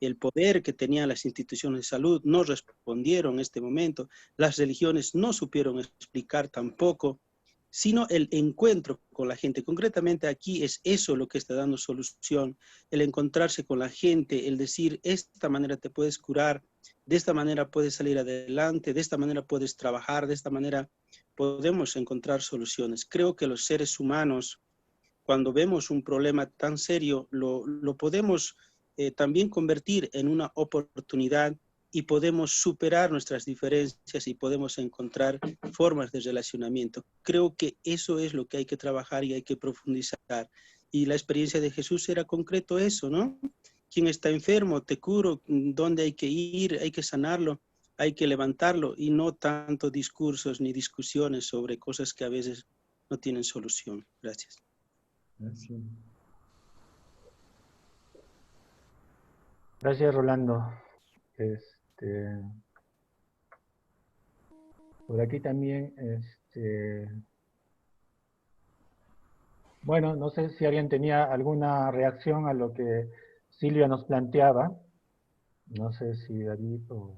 el poder que tenían las instituciones de salud, no respondieron en este momento, las religiones no supieron explicar tampoco, sino el encuentro con la gente. Concretamente aquí es eso lo que está dando solución, el encontrarse con la gente, el decir, esta manera te puedes curar, de esta manera puedes salir adelante, de esta manera puedes trabajar, de esta manera podemos encontrar soluciones. Creo que los seres humanos, cuando vemos un problema tan serio, lo podemos también convertir en una oportunidad y podemos superar nuestras diferencias y podemos encontrar formas de relacionamiento. Creo que eso es lo que hay que trabajar y hay que profundizar. Y la experiencia de Jesús era concreto eso, ¿no? Quien está enfermo, te curo, dónde hay que ir, hay que sanarlo, hay que levantarlo y no tanto discursos ni discusiones sobre cosas que a veces no tienen solución. Gracias. Gracias. Gracias, Rolando. Por aquí también, bueno, no sé si alguien tenía alguna reacción a lo que Silvia nos planteaba. No sé si David o...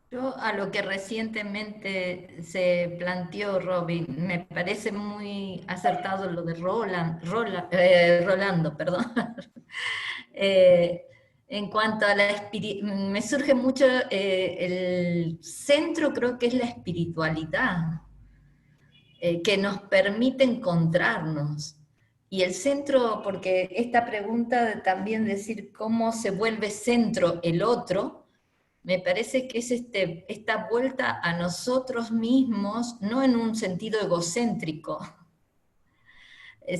Yo a lo que recientemente se planteó, Robin, me parece muy acertado lo de Rolando, perdón. En cuanto a me surge mucho el centro, creo que es la espiritualidad, que nos permite encontrarnos. Y el centro, porque esta pregunta de también decir cómo se vuelve centro el otro, me parece que es esta vuelta a nosotros mismos, no en un sentido egocéntrico,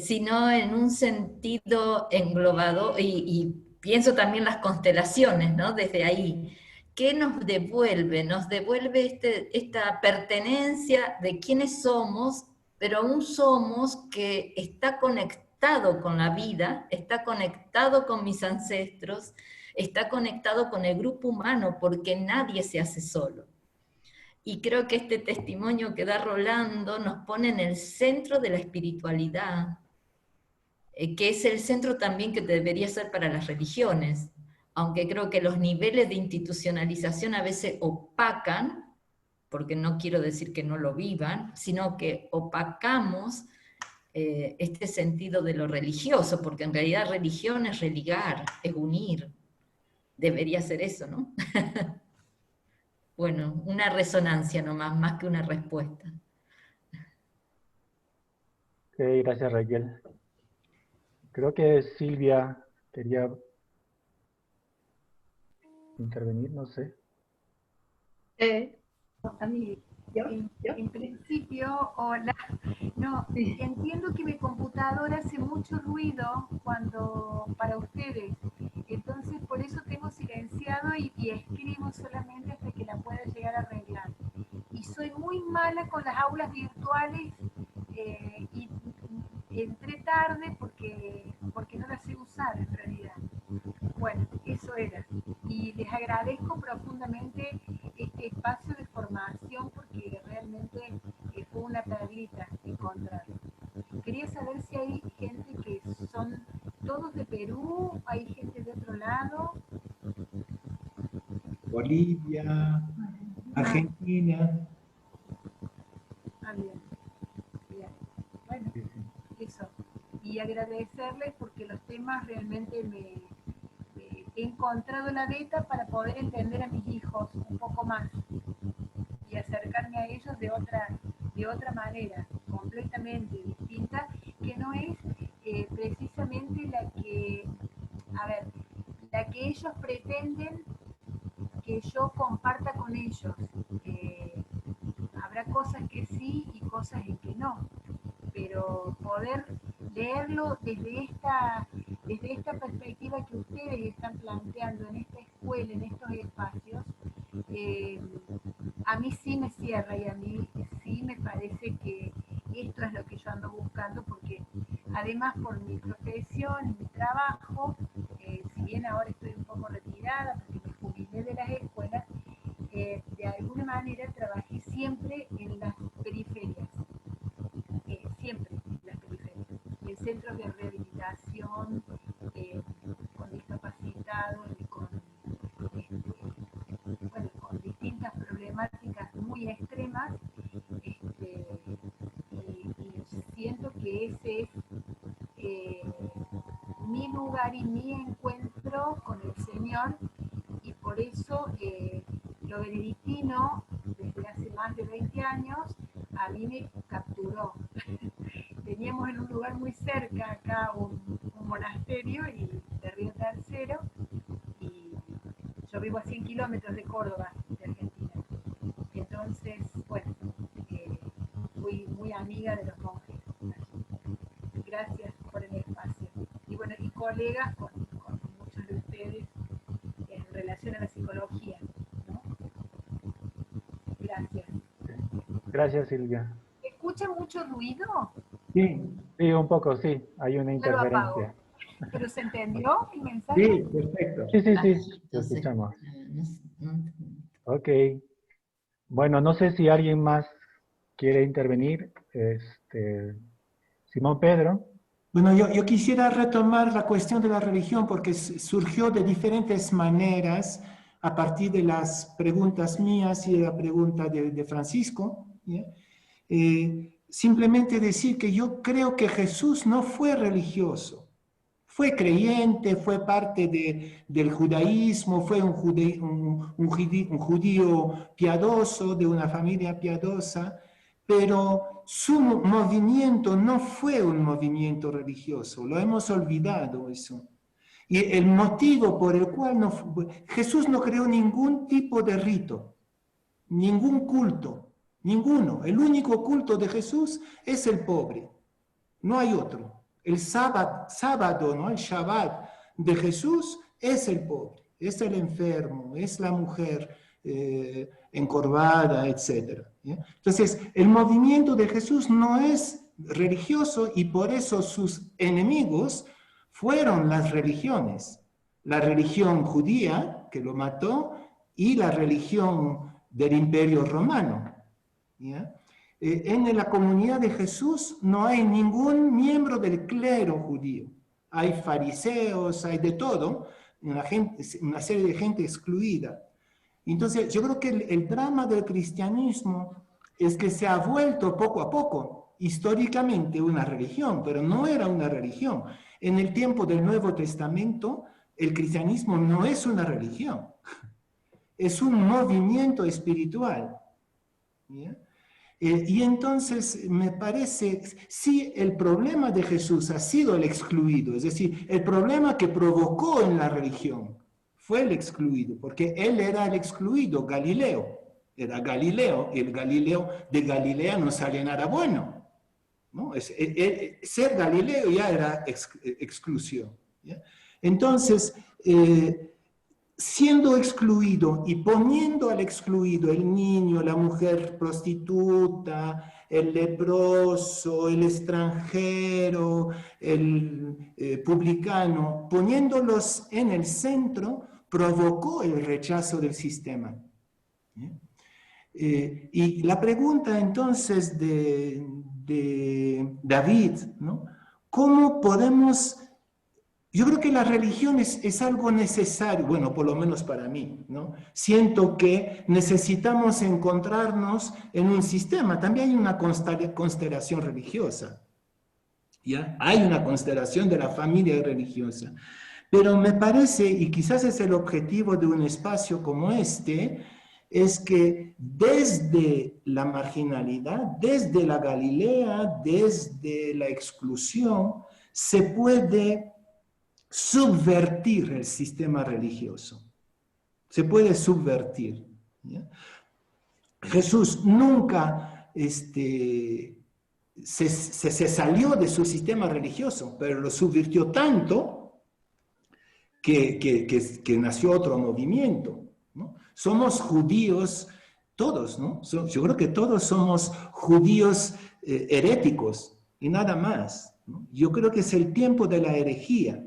sino en un sentido englobado, y pienso también las constelaciones, ¿no? Desde ahí. ¿Qué nos devuelve? Nos devuelve esta pertenencia de quiénes somos, pero un somos que está conectado con la vida, está conectado con mis ancestros, está conectado con el grupo humano, porque nadie se hace solo. Y creo que este testimonio que da Rolando nos pone en el centro de la espiritualidad, que es el centro también que debería ser para las religiones, aunque creo que los niveles de institucionalización a veces opacan, porque no quiero decir que no lo vivan, sino que opacamos este sentido de lo religioso, porque en realidad religión es religar, es unir, debería ser eso, ¿no? Bueno, una resonancia nomás, más que una respuesta. Ok, gracias Raquel. Creo que Silvia quería intervenir, no sé. A mí, ¿yo? En principio, hola. No, entiendo que mi computadora hace mucho ruido para ustedes. Entonces, por eso tengo silenciado y escribo solamente hasta que la pueda llegar a arreglar. Y soy muy mala con las aulas virtuales y entré tarde porque no las sé usar en realidad. Bueno, eso era. Y les agradezco profundamente este espacio de formación porque realmente fue una perlita encontrarlo. Quería saber si hay gente que son todos de Perú, hay gente de otro lado. Bolivia, Argentina. Bien. Bien. Bueno, eso. Y agradecerles porque los temas realmente he encontrado la beta para poder entender a mis hijos un poco más y acercarme a ellos de otra manera, completamente distinta, que no es precisamente la que ellos pretenden que yo comparta con ellos. Habrá cosas que sí y cosas en que no, pero poder leerlo desde esta perspectiva que ustedes están planteando en esta escuela, en estos espacios, a mí sí me cierra y a mí sí me parece que esto es lo que yo ando buscando, porque además por mi profesión y mi trabajo, si bien ahora estoy un poco retirada porque me jubilé de las escuelas, de alguna manera trabajé siempre en las periferias, siempre en las periferias, en centros de rehabilitación, con discapacitados y con distintas problemáticas muy extremas, y siento que ese es mi lugar y mi encuentro con el Señor, y por eso lo benedictino, desde hace más de 20 años, a mí me capturó. Teníamos en un lugar muy cerca acá un monasterio de Río Tercero, y yo vivo a 100 kilómetros de Córdoba, de Argentina. Entonces, bueno, fui muy amiga de los monjes. Gracias por el espacio. Y bueno, y colegas con muchos de ustedes en relación a la psicología, ¿no? Gracias. Gracias, Silvia. ¿Escucha mucho ruido? Sí. Sí, un poco, sí. Hay una Ya lo apago. interferencia. ¿Pero se entendió el mensaje? Sí, perfecto. Sí, lo escuchamos. Ok. Bueno, no sé si alguien más quiere intervenir. Simón Pedro. Bueno, yo quisiera retomar la cuestión de la religión porque surgió de diferentes maneras a partir de las preguntas mías y de la pregunta de Francisco. Simplemente decir que yo creo que Jesús no fue religioso. Fue creyente, fue parte del judaísmo, fue un judío piadoso, de una familia piadosa, pero su movimiento no fue un movimiento religioso, lo hemos olvidado eso. Y el motivo por el cual Jesús no creó ningún tipo de rito, ningún culto, ninguno. El único culto de Jesús es el pobre, no hay otro. El sábado, ¿no? El Shabbat de Jesús es el pobre, es el enfermo, es la mujer encorvada, etc. Entonces, el movimiento de Jesús no es religioso y por eso sus enemigos fueron las religiones. la religión judía, que lo mató, y la religión del Imperio Romano. ¿Ya? En la comunidad de Jesús no hay ningún miembro del clero judío. Hay fariseos, hay de todo, una serie de gente excluida. Entonces, yo creo que el drama del cristianismo es que se ha vuelto poco a poco, históricamente, una religión, pero no era una religión. En el tiempo del Nuevo Testamento, el cristianismo no es una religión, es un movimiento espiritual. ¿Ya? Y entonces me parece, sí, el problema de Jesús ha sido el excluido, es decir, el problema que provocó en la religión fue el excluido, porque él era el excluido, Galileo, era Galileo, y el Galileo de Galilea no sale nada bueno, ¿no? Ser Galileo ya era exclusión, ¿ya? Entonces, siendo excluido y poniendo al excluido, el niño, la mujer prostituta, el leproso, el extranjero, el publicano, poniéndolos en el centro, provocó el rechazo del sistema. Y la pregunta entonces de David, ¿no? ¿Cómo podemos... Yo creo que la religión es algo necesario, bueno, por lo menos para mí, ¿no? Siento que necesitamos encontrarnos en un sistema. También hay una constelación religiosa, ¿ya? Hay una constelación de la familia religiosa. Pero me parece, y quizás es el objetivo de un espacio como este, es que desde la marginalidad, desde la Galilea, desde la exclusión, se puede subvertir el sistema religioso. Se puede subvertir. ¿Ya? Jesús nunca se salió de su sistema religioso, pero lo subvirtió tanto que nació otro movimiento, ¿no? Somos judíos todos, ¿no? Yo creo que todos somos judíos heréticos y nada más, ¿no? Yo creo que es el tiempo de la herejía.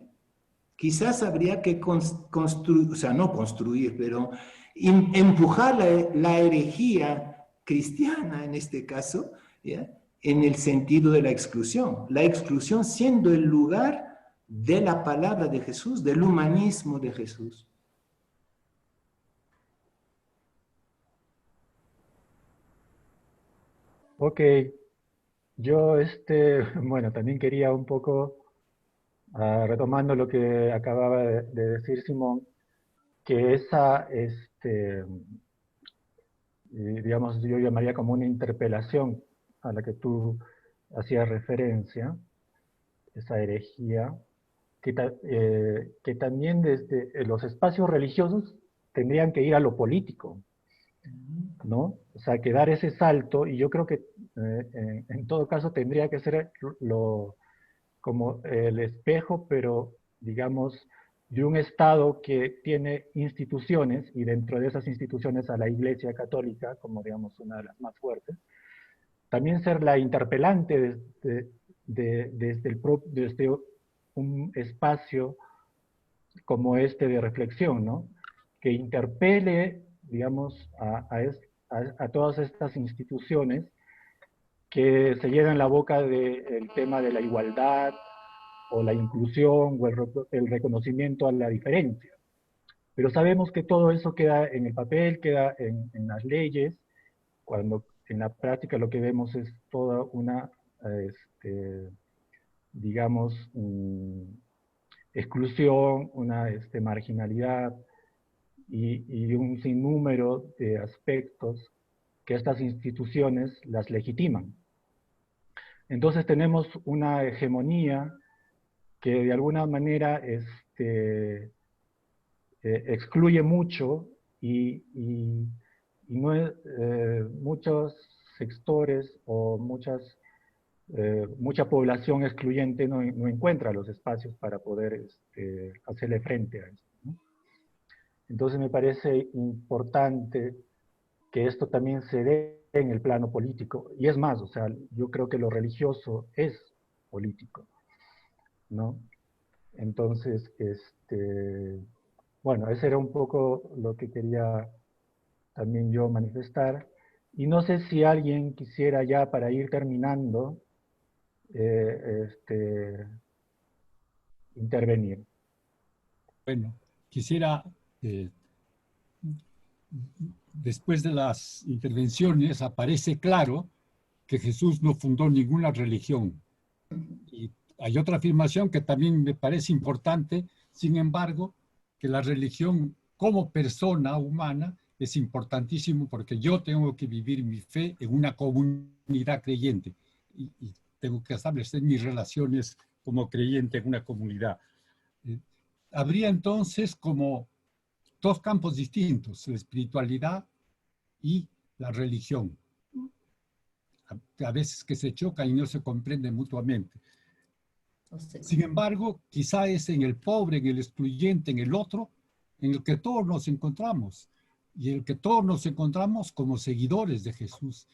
Quizás habría que construir, o sea, no construir, pero empujar la herejía cristiana, en este caso, ¿ya? En el sentido de la exclusión. La exclusión siendo el lugar de la palabra de Jesús, del humanismo de Jesús. Ok, yo bueno, también quería un poco, retomando lo que acababa de decir Simón, que digamos, yo llamaría como una interpelación a la que tú hacías referencia, esa herejía, que también desde los espacios religiosos tendrían que ir a lo político, ¿no? O sea, que dar ese salto, y yo creo que en todo caso tendría que ser como el espejo, pero digamos, de un Estado que tiene instituciones, y dentro de esas instituciones a la Iglesia Católica, como digamos una de las más fuertes, también ser la interpelante desde un espacio como este de reflexión, ¿no? Que interpele, digamos, a todas estas instituciones que se llenan la boca del tema de la igualdad, o la inclusión, o el reconocimiento a la diferencia. Pero sabemos que todo eso queda en el papel, queda en las leyes, cuando en la práctica lo que vemos es toda una, digamos, exclusión, una marginalidad y un sinnúmero de aspectos que estas instituciones las legitiman. Entonces tenemos una hegemonía que de alguna manera excluye mucho y no, muchos sectores o mucha población excluyente no encuentra los espacios para poder hacerle frente a esto, ¿no? Entonces me parece importante que esto también se dé en el plano político. Y es más, o sea, yo creo que lo religioso es político, ¿no? Entonces, bueno, ese era un poco lo que quería también yo manifestar. Y no sé si alguien quisiera ya, para ir terminando, intervenir. Bueno, quisiera, después de las intervenciones, aparece claro que Jesús no fundó ninguna religión. Y hay otra afirmación que también me parece importante, sin embargo, que la religión como persona humana es importantísimo porque yo tengo que vivir mi fe en una comunidad creyente y tengo que establecer mis relaciones como creyente en una comunidad. Habría entonces como dos campos distintos, la espiritualidad y la religión. A veces que se chocan y no se comprenden mutuamente. Sin embargo, quizá es en el pobre, en el excluyente, en el otro, en el que todos nos encontramos. Y en el que todos nos encontramos como seguidores de Jesús.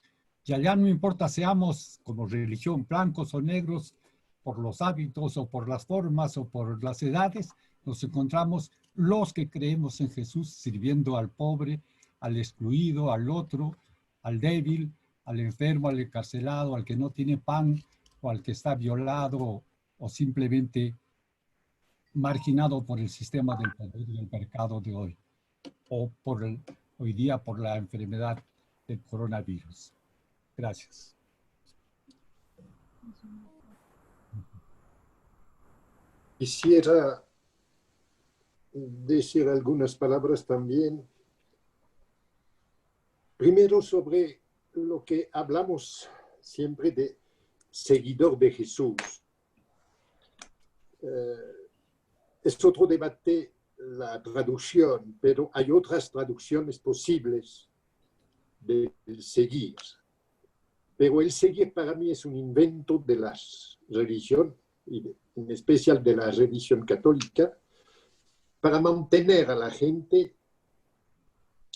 Y allá no importa seamos como religión, blancos o negros, por los hábitos o por las formas o por las edades, nos encontramos los que creemos en Jesús sirviendo al pobre, al excluido, al otro, al débil, al enfermo, al encarcelado, al que no tiene pan o al que está violado o simplemente marginado por el sistema del poder y del mercado de hoy o hoy día por la enfermedad del coronavirus. Gracias. Quisiera decir algunas palabras también. Primero sobre lo que hablamos siempre de seguidor de Jesús. Es otro debate la traducción, pero hay otras traducciones posibles del seguir. Pero el seguir para mí es un invento de la religión, y en especial de la religión católica, para mantener a la gente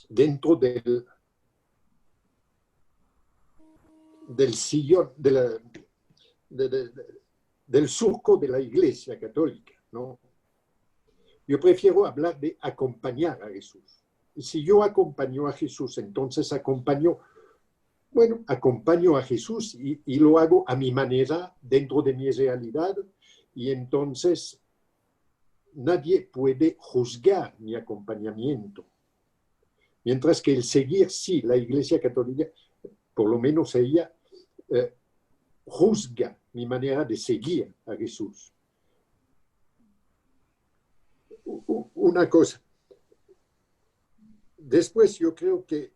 dentro del sillón, del surco de la Iglesia católica, ¿no? Yo prefiero hablar de acompañar a Jesús. Y si yo acompaño a Jesús, entonces acompaño a Jesús y lo hago a mi manera, dentro de mi realidad, y entonces nadie puede juzgar mi acompañamiento. Mientras que el seguir, sí, la Iglesia católica, por lo menos ella, juzga mi manera de seguir a Jesús. Una cosa. Después yo creo que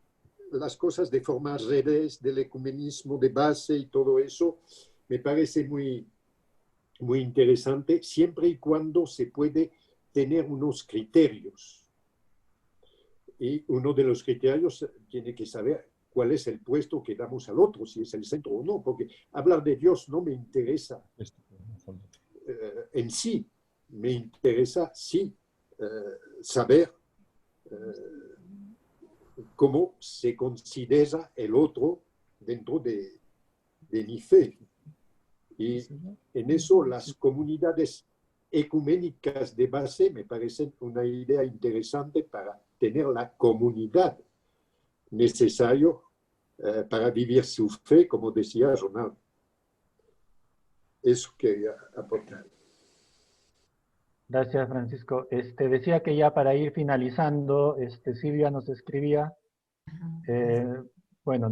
las cosas de formar redes, del ecumenismo de base y todo eso, me parece muy, muy interesante, siempre y cuando se puede tener unos criterios. Y uno de los criterios tiene que saber cuál es el puesto que damos al otro, si es el centro o no, porque hablar de Dios no me interesa en sí, me interesa sí saber cómo se considera el otro dentro de mi fe. Y en eso las comunidades ecuménicas de base me parecen una idea interesante para tener la comunidad necesario para vivir su fe, como decía Ronald. Eso quería aportar. Gracias, Francisco. Decía que ya para ir finalizando, Silvia nos escribía, bueno,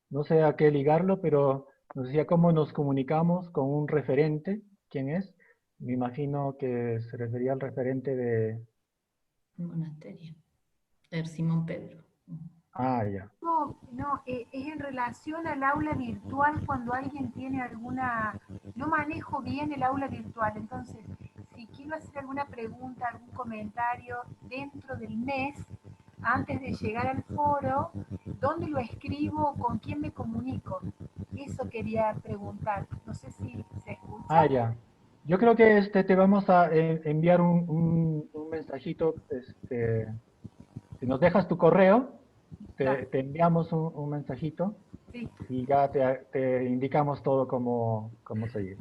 no sé a qué ligarlo, pero nos decía cómo nos comunicamos con un referente. ¿Quién es? Me imagino que se refería al referente de... Monasterio. Simón Pedro. Ah, ya. No, es en relación al aula virtual cuando alguien tiene alguna... No manejo bien el aula virtual, entonces, si quiero hacer alguna pregunta, algún comentario dentro del mes, antes de llegar al foro, ¿dónde lo escribo? ¿Con quién me comunico? Eso quería preguntar. No sé si se escucha. Ah, ya. Yo creo que te vamos a enviar un mensajito. Si nos dejas tu correo, te enviamos un mensajito. Sí. Y ya te indicamos todo cómo seguir.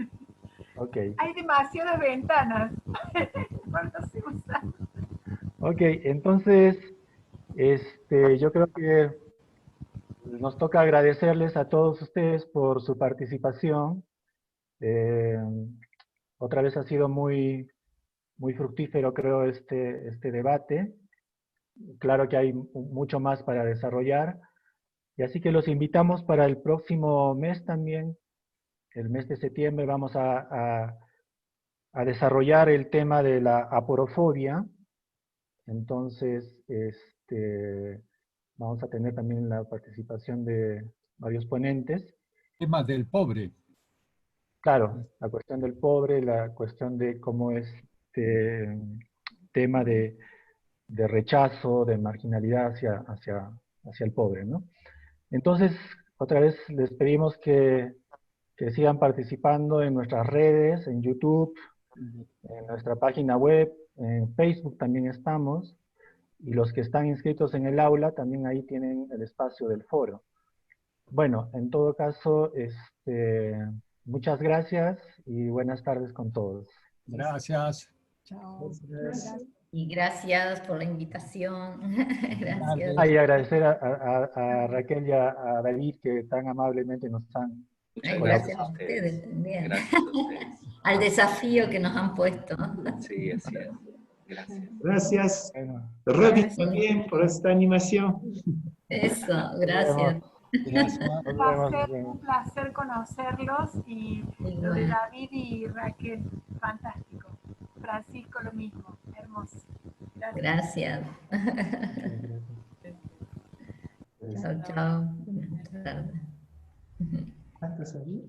Ok. Hay demasiadas ventanas. No se usan. Ok, entonces, yo creo que nos toca agradecerles a todos ustedes por su participación. Eh, Otra vez ha sido muy, muy fructífero, creo, este debate. Claro que hay mucho más para desarrollar. Y así que los invitamos para el próximo mes también, el mes de septiembre, vamos a desarrollar el tema de la aporofobia. Entonces, vamos a tener también la participación de varios ponentes. Tema del pobre. Claro, la cuestión del pobre, la cuestión de cómo este tema de rechazo, de marginalidad hacia el pobre, ¿no? Entonces, otra vez les pedimos que sigan participando en nuestras redes, en YouTube, en nuestra página web, en Facebook también estamos, y los que están inscritos en el aula también ahí tienen el espacio del foro. Bueno, en todo caso, muchas gracias y buenas tardes con todos. Gracias. Chao. Y gracias por la invitación. Gracias. Y agradecer a Raquel y a David que tan amablemente nos han colaborado. Gracias a ustedes también. Gracias a ustedes. Al desafío que nos han puesto. Sí, así es. Gracias. Gracias. Bueno, Robin, también por esta animación. Eso, gracias. Un placer conocerlos y lo de David y Raquel, fantástico. Francisco, lo mismo, hermoso. Gracias. Chao, chao. Buenas tardes. ¿Cuántos había?